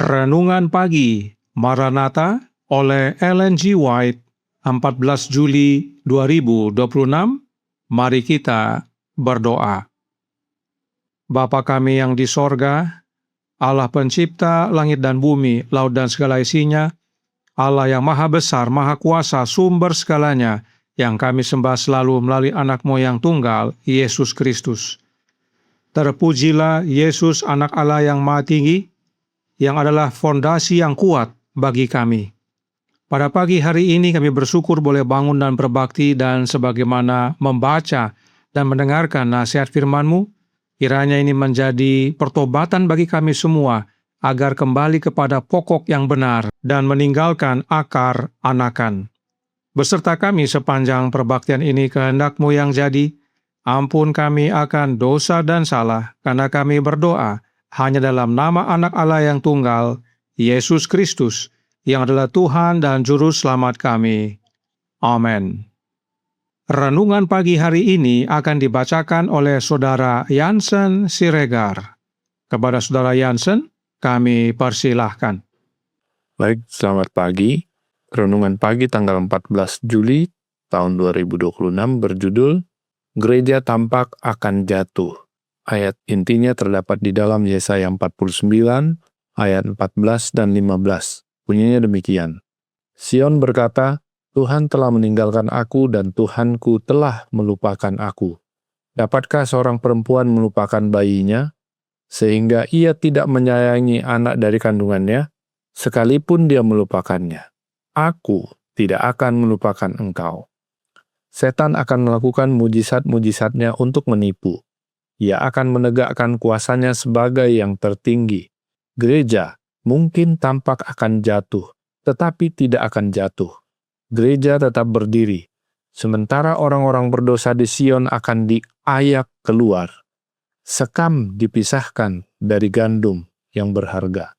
Renungan Pagi Maranatha oleh Ellen G. White, 14 Juli 2026. Mari kita berdoa. Bapa kami yang di sorga, Allah pencipta langit dan bumi, laut dan segala isinya, Allah yang maha besar, maha kuasa, sumber segalanya, yang kami sembah selalu melalui anak moyang tunggal, Yesus Kristus. Terpujilah Yesus, anak Allah yang maha tinggi, yang adalah fondasi yang kuat bagi kami. Pada pagi hari ini kami bersyukur boleh bangun dan berbakti, dan sebagaimana membaca dan mendengarkan nasihat firman-Mu, kiranya ini menjadi pertobatan bagi kami semua, agar kembali kepada pokok yang benar dan meninggalkan akar anakan. Beserta kami sepanjang perbaktian ini, kehendak-Mu yang jadi. Ampun kami akan dosa dan salah, karena kami berdoa hanya dalam nama anak Allah yang tunggal, Yesus Kristus, yang adalah Tuhan dan Juru Selamat kami. Amin. Renungan pagi hari ini akan dibacakan oleh Saudara Jansen Siregar. Kepada Saudara Jansen, kami persilahkan. Baik, selamat pagi. Renungan pagi tanggal 14 Juli tahun 2026 berjudul Gereja Tampak Akan Jatuh. Ayat intinya terdapat di dalam Yesaya 49 ayat 14 dan 15. Bunyinya demikian. Sion berkata, Tuhan telah meninggalkan aku dan Tuhanku telah melupakan aku. Dapatkah seorang perempuan melupakan bayinya, sehingga ia tidak menyayangi anak dari kandungannya, sekalipun dia melupakannya? Aku tidak akan melupakan engkau. Setan akan melakukan mujizat-mujizatnya untuk menipu. Ia akan menegakkan kuasanya sebagai yang tertinggi. Gereja mungkin tampak akan jatuh, tetapi tidak akan jatuh. Gereja tetap berdiri, sementara orang-orang berdosa di Sion akan diayak keluar. Sekam dipisahkan dari gandum yang berharga.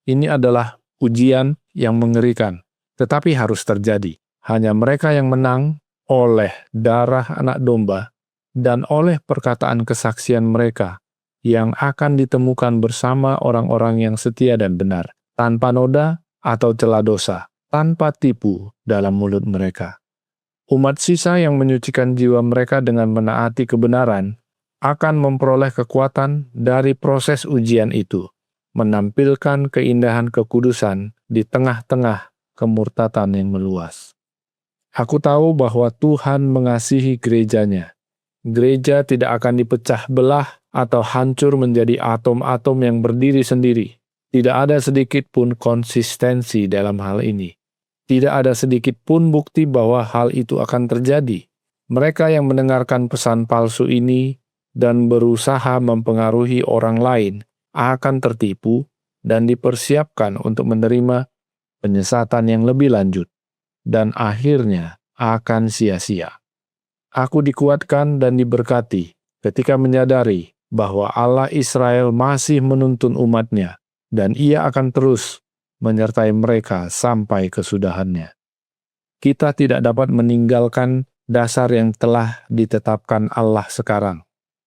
Ini adalah ujian yang mengerikan, tetapi harus terjadi. Hanya mereka yang menang oleh darah anak domba dan oleh perkataan kesaksian mereka yang akan ditemukan bersama orang-orang yang setia dan benar, tanpa noda atau celah dosa, tanpa tipu dalam mulut mereka. Umat sisa yang menyucikan jiwa mereka dengan menaati kebenaran akan memperoleh kekuatan dari proses ujian itu, menampilkan keindahan kekudusan di tengah-tengah kemurtatan yang meluas. Aku tahu bahwa Tuhan mengasihi gerejanya. Gereja tidak akan dipecah belah atau hancur menjadi atom-atom yang berdiri sendiri. Tidak ada sedikit pun konsistensi dalam hal ini. Tidak ada sedikit pun bukti bahwa hal itu akan terjadi. Mereka yang mendengarkan pesan palsu ini dan berusaha mempengaruhi orang lain akan tertipu dan dipersiapkan untuk menerima penyesatan yang lebih lanjut, dan akhirnya akan sia-sia. Aku dikuatkan dan diberkati ketika menyadari bahwa Allah Israel masih menuntun umatnya, dan Ia akan terus menyertai mereka sampai kesudahannya. Kita tidak dapat meninggalkan dasar yang telah ditetapkan Allah sekarang.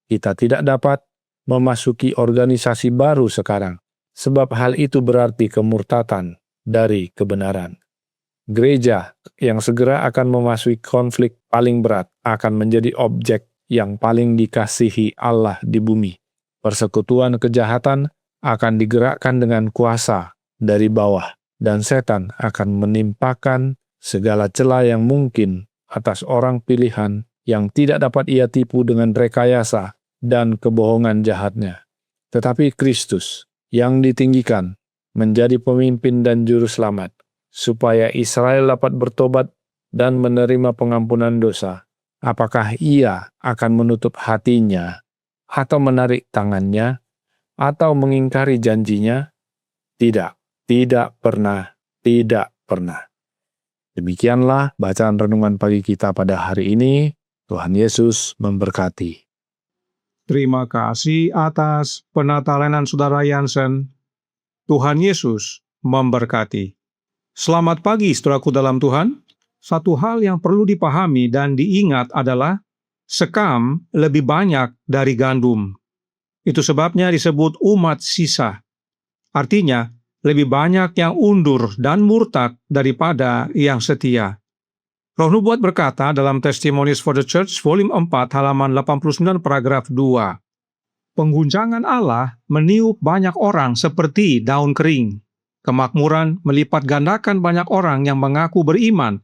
Kita tidak dapat memasuki organisasi baru sekarang, sebab hal itu berarti kemurtatan dari kebenaran. Gereja yang segera akan memasuki konflik paling berat akan menjadi objek yang paling dikasihi Allah di bumi. Persekutuan kejahatan akan digerakkan dengan kuasa dari bawah, dan setan akan menimpakan segala celah yang mungkin atas orang pilihan yang tidak dapat ia tipu dengan rekayasa dan kebohongan jahatnya. Tetapi Kristus yang ditinggikan menjadi pemimpin dan juru selamat, supaya Israel dapat bertobat dan menerima pengampunan dosa. Apakah ia akan menutup hatinya, atau menarik tangannya, atau mengingkari janjinya? Tidak, tidak pernah, tidak pernah. Demikianlah bacaan renungan pagi kita pada hari ini. Tuhan Yesus memberkati. Terima kasih atas penatalanan Saudara Jansen. Tuhan Yesus memberkati. Selamat pagi, saudaraku dalam Tuhan. Satu hal yang perlu dipahami dan diingat adalah sekam lebih banyak dari gandum. Itu sebabnya disebut umat sisa. Artinya, lebih banyak yang undur dan murtad daripada yang setia. Roh Nubuat berkata dalam Testimonies for the Church, volume 4, halaman 89, paragraf 2. Pengguncangan Allah meniup banyak orang seperti daun kering. Kemakmuran melipat gandakan banyak orang yang mengaku beriman.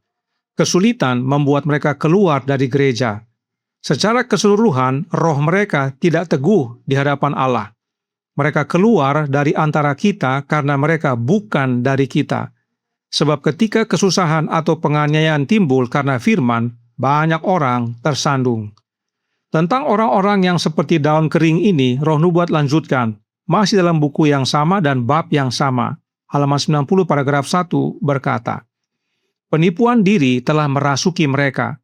Kesulitan membuat mereka keluar dari gereja. Secara keseluruhan, roh mereka tidak teguh di hadapan Allah. Mereka keluar dari antara kita karena mereka bukan dari kita. Sebab ketika kesusahan atau penganiayaan timbul karena firman, banyak orang tersandung. Tentang orang-orang yang seperti daun kering ini, Roh Nubuat lanjutkan, masih dalam buku yang sama dan bab yang sama. Halaman 90 paragraf 1 berkata, penipuan diri telah merasuki mereka.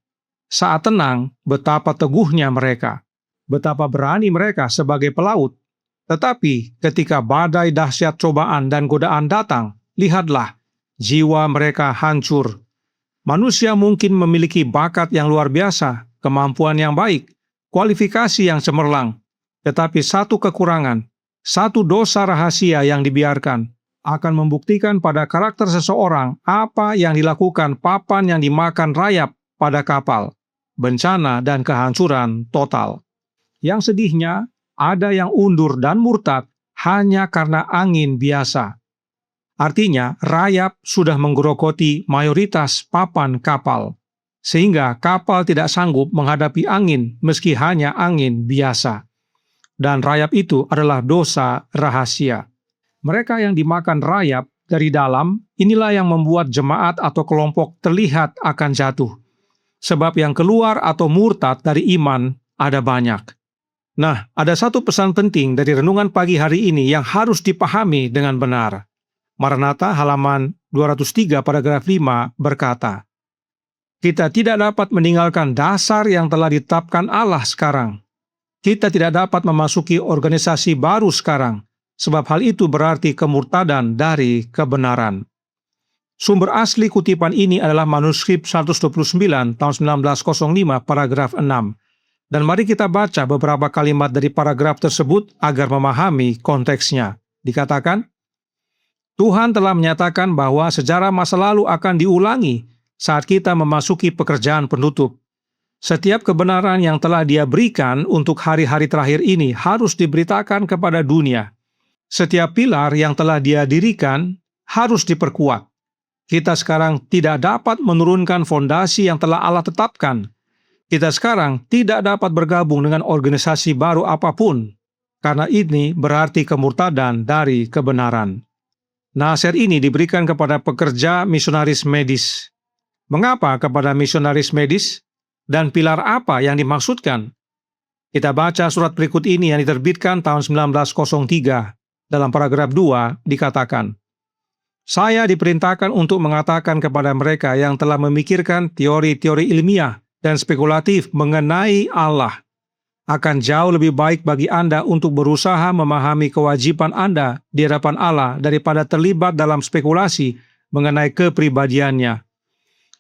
Saat tenang, betapa teguhnya mereka. Betapa berani mereka sebagai pelaut. Tetapi ketika badai dahsyat cobaan dan godaan datang, lihatlah, jiwa mereka hancur. Manusia mungkin memiliki bakat yang luar biasa, kemampuan yang baik, kualifikasi yang cemerlang, tetapi satu kekurangan, satu dosa rahasia yang dibiarkan, akan membuktikan pada karakter seseorang apa yang dilakukan papan yang dimakan rayap pada kapal, bencana dan kehancuran total. Yang sedihnya, ada yang undur dan murtad hanya karena angin biasa. Artinya, rayap sudah menggerogoti mayoritas papan kapal, sehingga kapal tidak sanggup menghadapi angin meski hanya angin biasa. Dan rayap itu adalah dosa rahasia. Mereka yang dimakan rayap dari dalam, inilah yang membuat jemaat atau kelompok terlihat akan jatuh. Sebab yang keluar atau murtad dari iman ada banyak. Nah, ada satu pesan penting dari renungan pagi hari ini yang harus dipahami dengan benar. Maranatha halaman 203 paragraf 5 berkata, kita tidak dapat meninggalkan dasar yang telah ditetapkan Allah sekarang. Kita tidak dapat memasuki organisasi baru sekarang, sebab hal itu berarti kemurtadan dari kebenaran. Sumber asli kutipan ini adalah manuskrip 129 tahun 1905 paragraf 6. Dan mari kita baca beberapa kalimat dari paragraf tersebut agar memahami konteksnya. Dikatakan, Tuhan telah menyatakan bahwa sejarah masa lalu akan diulangi saat kita memasuki pekerjaan penutup. Setiap kebenaran yang telah Dia berikan untuk hari-hari terakhir ini harus diberitakan kepada dunia. Setiap pilar yang telah Dia dirikan harus diperkuat. Kita sekarang tidak dapat menurunkan fondasi yang telah Allah tetapkan. Kita sekarang tidak dapat bergabung dengan organisasi baru apapun, karena ini berarti kemurtadan dari kebenaran. Nasihat ini diberikan kepada pekerja misionaris medis. Mengapa kepada misionaris medis? Dan pilar apa yang dimaksudkan? Kita baca surat berikut ini yang diterbitkan tahun 1903. Dalam paragraf 2 dikatakan, saya diperintahkan untuk mengatakan kepada mereka yang telah memikirkan teori-teori ilmiah dan spekulatif mengenai Allah, akan jauh lebih baik bagi Anda untuk berusaha memahami kewajiban Anda di hadapan Allah daripada terlibat dalam spekulasi mengenai kepribadiannya.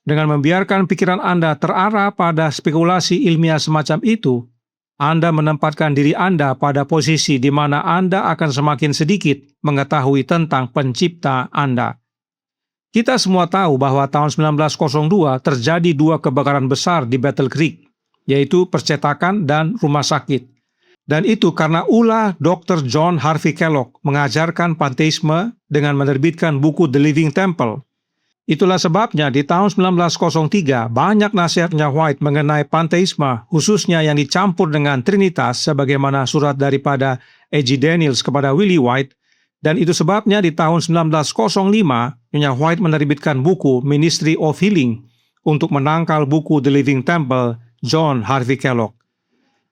Dengan membiarkan pikiran Anda terarah pada spekulasi ilmiah semacam itu, Anda menempatkan diri Anda pada posisi di mana Anda akan semakin sedikit mengetahui tentang pencipta Anda. Kita semua tahu bahwa tahun 1902 terjadi 2 kebakaran besar di Battle Creek, yaitu percetakan dan rumah sakit. Dan itu karena ulah Dr. John Harvey Kellogg mengajarkan panteisme dengan menerbitkan buku The Living Temple. Itulah sebabnya di tahun 1903 banyak nasihatnya White mengenai panteisme, khususnya yang dicampur dengan Trinitas sebagaimana surat daripada A.G. Daniels kepada Willie White. Dan itu sebabnya di tahun 1905 Nyonya White menerbitkan buku Ministry of Healing untuk menangkal buku The Living Temple John Harvey Kellogg.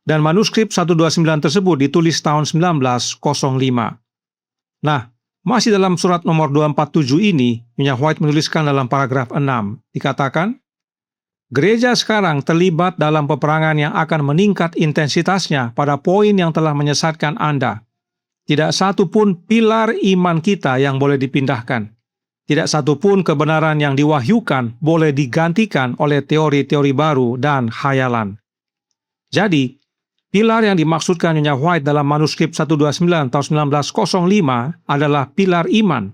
Dan manuskrip 129 tersebut ditulis tahun 1905. Nah, masih dalam surat nomor 247 ini, Nyonya White menuliskan dalam paragraf 6, dikatakan, gereja sekarang terlibat dalam peperangan yang akan meningkat intensitasnya pada poin yang telah menyesatkan Anda. Tidak satu pun pilar iman kita yang boleh dipindahkan. Tidak satu pun kebenaran yang diwahyukan boleh digantikan oleh teori-teori baru dan khayalan. Jadi, pilar yang dimaksudkan Nyonya White dalam manuskrip 129 tahun 1905 adalah pilar iman,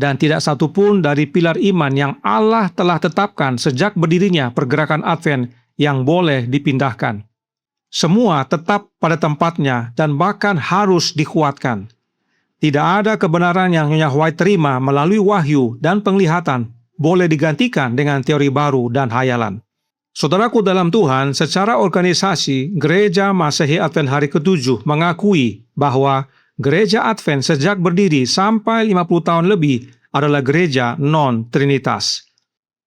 dan tidak satu pun dari pilar iman yang Allah telah tetapkan sejak berdirinya pergerakan Advent yang boleh dipindahkan. Semua tetap pada tempatnya dan bahkan harus dikuatkan. Tidak ada kebenaran yang Nyonya White terima melalui wahyu dan penglihatan boleh digantikan dengan teori baru dan hayalan. Saudaraku dalam Tuhan, secara organisasi, Gereja Masehi Advent Hari ke-7 mengakui bahwa Gereja Advent sejak berdiri sampai 50 tahun lebih adalah gereja non-Trinitas.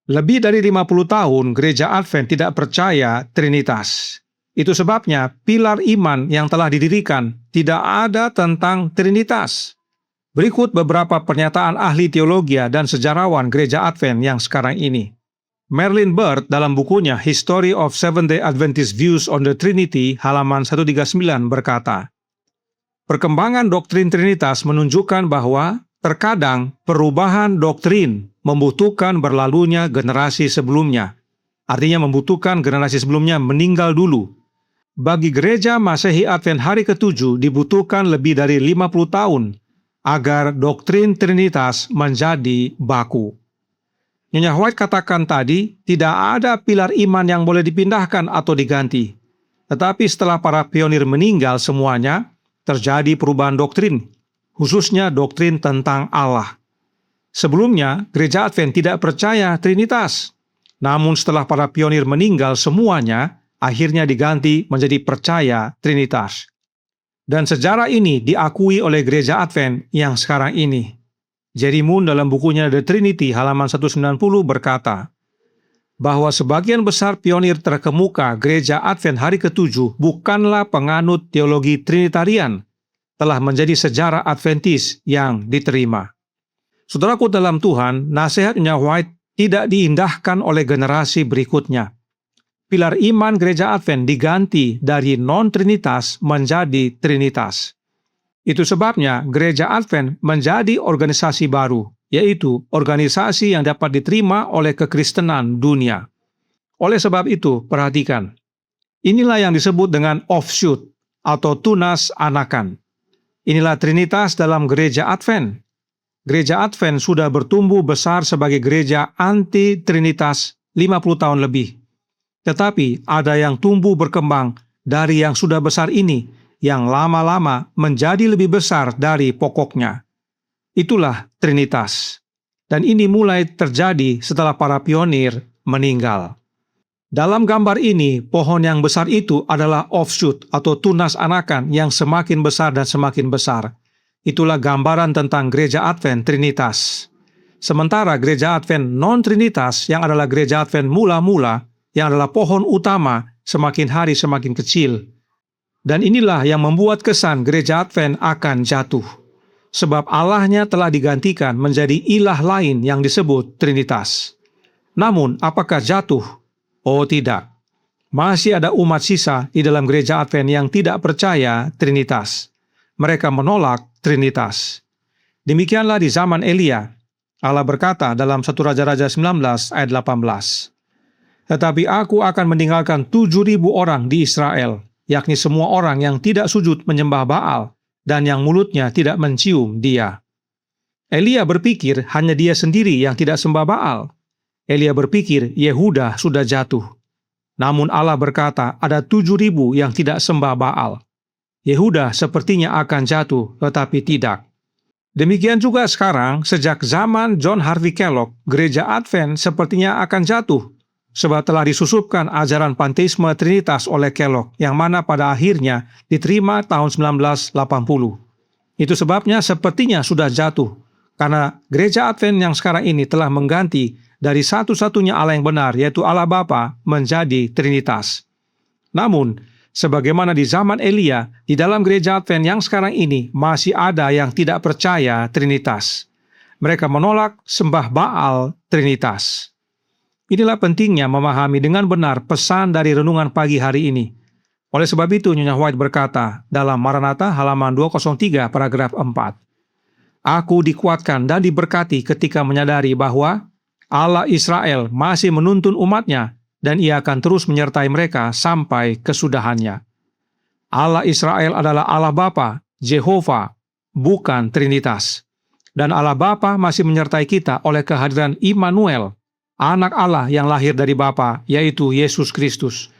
Lebih dari 50 tahun, Gereja Advent tidak percaya Trinitas. Itu sebabnya pilar iman yang telah didirikan tidak ada tentang Trinitas. Berikut beberapa pernyataan ahli teologi dan sejarawan Gereja Advent yang sekarang ini. Merlin Bird dalam bukunya History of Seventh-day Adventist Views on the Trinity halaman 139 berkata, perkembangan doktrin Trinitas menunjukkan bahwa terkadang perubahan doktrin membutuhkan berlalunya generasi sebelumnya. Artinya membutuhkan generasi sebelumnya meninggal dulu. Bagi Gereja Masehi Advent Hari ke-7 dibutuhkan lebih dari 50 tahun agar doktrin Trinitas menjadi baku. Nyonya White katakan tadi, tidak ada pilar iman yang boleh dipindahkan atau diganti. Tetapi setelah para pionir meninggal semuanya, terjadi perubahan doktrin, khususnya doktrin tentang Allah. Sebelumnya, Gereja Advent tidak percaya Trinitas. Namun setelah para pionir meninggal semuanya, akhirnya diganti menjadi percaya Trinitas. Dan sejarah ini diakui oleh Gereja Advent yang sekarang ini. Jerry Moon dalam bukunya The Trinity halaman 190 berkata, bahwa sebagian besar pionir terkemuka Gereja Advent Hari ke-7 bukanlah penganut teologi Trinitarian, telah menjadi sejarah Adventis yang diterima. Saudaraku dalam Tuhan, nasihat Nyonya White tidak diindahkan oleh generasi berikutnya. Pilar iman Gereja Advent diganti dari non-Trinitas menjadi Trinitas. Itu sebabnya Gereja Advent menjadi organisasi baru, yaitu organisasi yang dapat diterima oleh kekristenan dunia. Oleh sebab itu, perhatikan. Inilah yang disebut dengan offshoot atau tunas anakan. Inilah Trinitas dalam Gereja Advent. Gereja Advent sudah bertumbuh besar sebagai gereja anti-Trinitas 50 tahun lebih. Tetapi ada yang tumbuh berkembang dari yang sudah besar ini, yang lama-lama menjadi lebih besar dari pokoknya. Itulah Trinitas. Dan ini mulai terjadi setelah para pionir meninggal. Dalam gambar ini, pohon yang besar itu adalah offshoot atau tunas anakan yang semakin besar dan semakin besar. Itulah gambaran tentang Gereja Advent Trinitas. Sementara Gereja Advent non-Trinitas yang adalah Gereja Advent mula-mula, yang adalah pohon utama, semakin hari semakin kecil. Dan inilah yang membuat kesan Gereja Advent akan jatuh. Sebab Allahnya telah digantikan menjadi ilah lain yang disebut Trinitas. Namun, apakah jatuh? Oh tidak. Masih ada umat sisa di dalam Gereja Advent yang tidak percaya Trinitas. Mereka menolak Trinitas. Demikianlah di zaman Elia. Allah berkata dalam 1 Raja-Raja 19 ayat 18. Tetapi aku akan meninggalkan 7.000 orang di Israel, yakni semua orang yang tidak sujud menyembah Baal, dan yang mulutnya tidak mencium dia. Elia berpikir hanya dia sendiri yang tidak sembah Baal. Elia berpikir Yehuda sudah jatuh. Namun Allah berkata ada 7.000 yang tidak sembah Baal. Yehuda sepertinya akan jatuh, tetapi tidak. Demikian juga sekarang, sejak zaman John Harvey Kellogg, Gereja Advent sepertinya akan jatuh, sebab telah disusupkan ajaran panteisme Trinitas oleh Kellogg, yang mana pada akhirnya diterima tahun 1980. Itu sebabnya sepertinya sudah jatuh, karena Gereja Advent yang sekarang ini telah mengganti dari satu-satunya Allah yang benar, yaitu Allah Bapa, menjadi Trinitas. Namun, sebagaimana di zaman Elia, di dalam Gereja Advent yang sekarang ini masih ada yang tidak percaya Trinitas. Mereka menolak sembah Baal Trinitas. Inilah pentingnya memahami dengan benar pesan dari renungan pagi hari ini. Oleh sebab itu, Nyonya White berkata dalam Maranatha halaman 203 paragraf 4, aku dikuatkan dan diberkati ketika menyadari bahwa Allah Israel masih menuntun umatnya dan ia akan terus menyertai mereka sampai kesudahannya. Allah Israel adalah Allah Bapa, Jehovah, bukan Trinitas. Dan Allah Bapa masih menyertai kita oleh kehadiran Immanuel, anak Allah yang lahir dari Bapa, yaitu Yesus Kristus.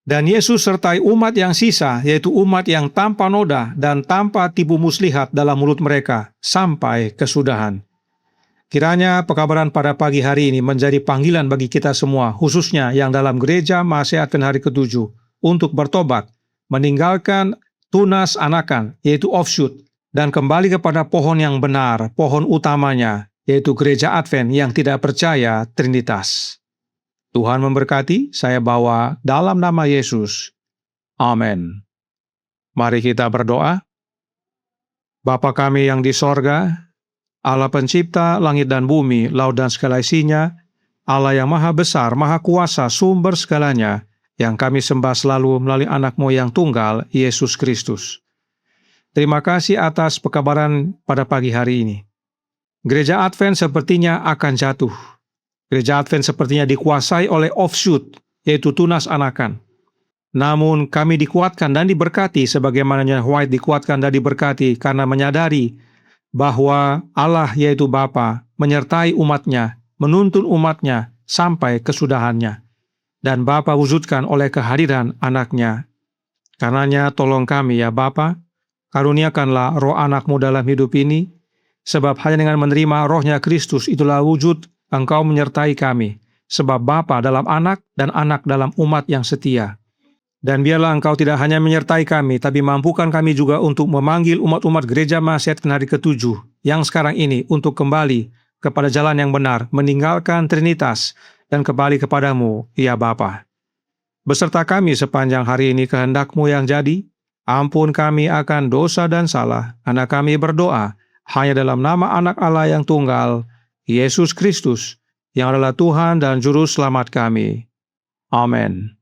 Dan Yesus sertai umat yang sisa, yaitu umat yang tanpa noda dan tanpa tipu muslihat dalam mulut mereka, sampai kesudahan. Kiranya pekabaran pada pagi hari ini menjadi panggilan bagi kita semua, khususnya yang dalam gereja masih Advent hari ke-7, untuk bertobat, meninggalkan tunas anakan, yaitu offshoot, dan kembali kepada pohon yang benar, pohon utamanya, yaitu gereja Advent yang tidak percaya Trinitas. Tuhan memberkati, saya bawa dalam nama Yesus. Amin. Mari kita berdoa. Bapa kami yang di sorga, Allah pencipta langit dan bumi, laut dan segala isinya, Allah yang maha besar, maha kuasa, sumber segalanya, yang kami sembah selalu melalui anak-Mu yang tunggal, Yesus Kristus. Terima kasih atas pekabaran pada pagi hari ini. Gereja Advent sepertinya akan jatuh. Gereja Advent sepertinya dikuasai oleh offshoot, yaitu tunas anakan. Namun kami dikuatkan dan diberkati sebagaimana White dikuatkan dan diberkati karena menyadari bahwa Allah yaitu Bapa menyertai umatnya, menuntun umatnya sampai kesudahannya. Dan Bapa wujudkan oleh kehadiran anaknya. Karenanya tolong kami ya Bapa, karuniakanlah roh anak-Mu dalam hidup ini, sebab hanya dengan menerima rohnya Kristus itulah wujud Engkau menyertai kami, sebab Bapa dalam anak dan anak dalam umat yang setia. Dan biarlah Engkau tidak hanya menyertai kami, tapi mampukan kami juga untuk memanggil umat-umat gereja Masih Advent hari ke-7 yang sekarang ini untuk kembali kepada jalan yang benar, meninggalkan Trinitas, dan kembali kepadamu, ya Bapa. Beserta kami sepanjang hari ini kehendak-Mu yang jadi, ampun kami akan dosa dan salah, karena kami berdoa hanya dalam nama anak Allah yang tunggal, Yesus Kristus, yang adalah Tuhan dan Juru Selamat kami. Amin.